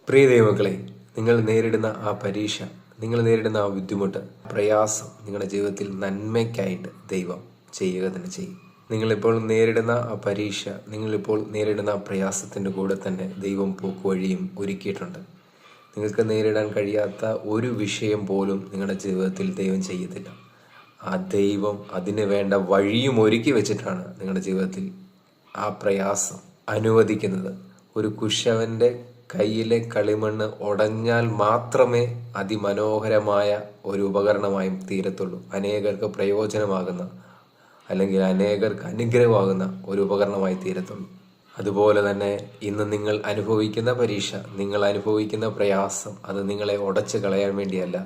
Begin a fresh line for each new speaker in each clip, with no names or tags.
പ്രിയ ദൈവമക്കളെ, നിങ്ങൾ നേരിടുന്ന ആ പരീക്ഷ, നിങ്ങൾ നേരിടുന്ന ആ ബുദ്ധിമുട്ട്, പ്രയാസം നിങ്ങളുടെ ജീവിതത്തിൽ നന്മയ്ക്കായിട്ട് ദൈവം ചെയ്യുക തന്നെ ചെയ്യും. നിങ്ങളിപ്പോൾ നേരിടുന്ന ആ പരീക്ഷ, നിങ്ങളിപ്പോൾ നേരിടുന്ന ആ പ്രയാസത്തിൻ്റെ കൂടെ തന്നെ ദൈവം പോക്കുവഴിയും ഒരുക്കിയിട്ടുണ്ട്. നിങ്ങൾക്ക് നേരിടാൻ കഴിയാത്ത ഒരു വിഷയം പോലും നിങ്ങളുടെ ജീവിതത്തിൽ ദൈവം ചെയ്യത്തില്ല. ആ ദൈവം അതിന് വേണ്ട വഴിയും ഒരുക്കി വെച്ചിട്ടാണ് നിങ്ങളുടെ ജീവിതത്തിൽ ആ പ്രയാസം അനുവദിക്കുന്നത്. ഒരു കുശവൻ്റെ കയ്യിലെ കളിമണ്ണ് ഉടഞ്ഞാൽ മാത്രമേ അതിമനോഹരമായ ഒരു ഉപകരണമായും തീരത്തുള്ളൂ. അനേകർക്ക് പ്രയോജനമാകുന്ന, അല്ലെങ്കിൽ അനേകർക്ക് അനുഗ്രഹമാകുന്ന ഒരു ഉപകരണമായി തീരത്തുള്ളൂ. അതുപോലെ തന്നെ ഇന്ന് നിങ്ങൾ അനുഭവിക്കുന്ന പരീക്ഷ, നിങ്ങൾ അനുഭവിക്കുന്ന പ്രയാസം, അത് നിങ്ങളെ ഉടച്ചു കളയാൻ വേണ്ടിയല്ല,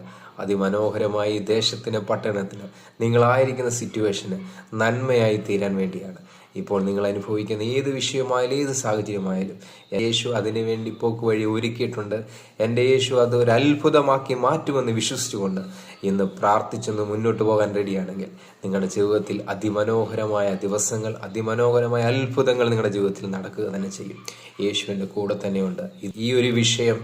അതിമനോഹരമായി ദേശത്തിന്, പട്ടണത്തിന്, നിങ്ങളായിരിക്കുന്ന സിറ്റുവേഷന് നന്മയായി തീരാൻ വേണ്ടിയാണ്. ഇപ്പോൾ നിങ്ങൾ അനുഭവിക്കുന്ന ഏത് വിഷയമായാലും ഏത് സാഹചര്യമായാലും യേശു അതിനുവേണ്ടി പോക്ക് വഴി ഒരുക്കിയിട്ടുണ്ട്. എൻ്റെ യേശു അത് ഒരു അത്ഭുതമാക്കി മാറ്റുമെന്ന് വിശ്വസിച്ചുകൊണ്ട് ഇന്ന് പ്രാർത്ഥിച്ചൊന്ന് മുന്നോട്ട് പോകാൻ റെഡിയാണെങ്കിൽ നിങ്ങളുടെ ജീവിതത്തിൽ അതിമനോഹരമായ ദിവസങ്ങൾ, അതിമനോഹരമായ അത്ഭുതങ്ങൾ നിങ്ങളുടെ ജീവിതത്തിൽ നടക്കുക തന്നെ ചെയ്യും. യേശുവിൻ്റെ കൂടെ തന്നെയുണ്ട്. ഈ ഒരു വിഷയം,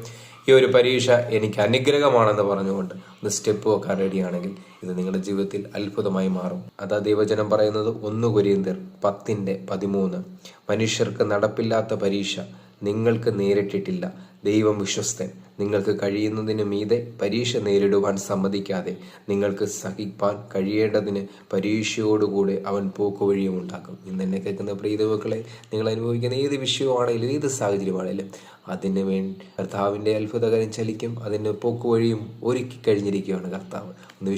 ഈ ഒരു പരീക്ഷ എനിക്ക് അനുഗ്രഹമാണെന്ന് പറഞ്ഞുകൊണ്ട് ഒന്ന് സ്റ്റെപ്പ് വെക്കാൻ റെഡിയാണെങ്കിൽ ഇത് നിങ്ങളുടെ ജീവിതത്തിൽ അത്ഭുതമായി മാറും. അതാ ദൈവജനം പറയുന്നത് 1 കൊരിന്ത്യർ 10:13. മനുഷ്യർക്ക് നടപ്പില്ലാത്ത പരീക്ഷ നിങ്ങൾക്ക് നേരിട്ടിട്ടില്ല. ദൈവം വിശ്വസ്തൻ. നിങ്ങൾക്ക് കഴിയുന്നതിന് മീതെ പരീക്ഷ നേരിടുവാൻ സമ്മതിക്കാതെ നിങ്ങൾക്ക് സഹിപ്പാൻ കഴിയേണ്ടതിന് പരീക്ഷയോടുകൂടെ അവൻ പോക്കുവഴിയും ഉണ്ടാക്കും. ഇന്ന് എന്നെ കേൾക്കുന്ന പ്രിയതമക്കളെ, നിങ്ങൾ അനുഭവിക്കുന്ന ഏത് വിഷയമാണെങ്കിലും ഏത് സാഹചര്യമാണെങ്കിലും അതിന് വേണ്ടി കർത്താവിൻ്റെ അത്ഭുതകരം ചലിക്കും. അതിന് പോക്കുവഴിയും ഒരുക്കി കഴിഞ്ഞിരിക്കുകയാണ് കർത്താവ്. ഒന്ന്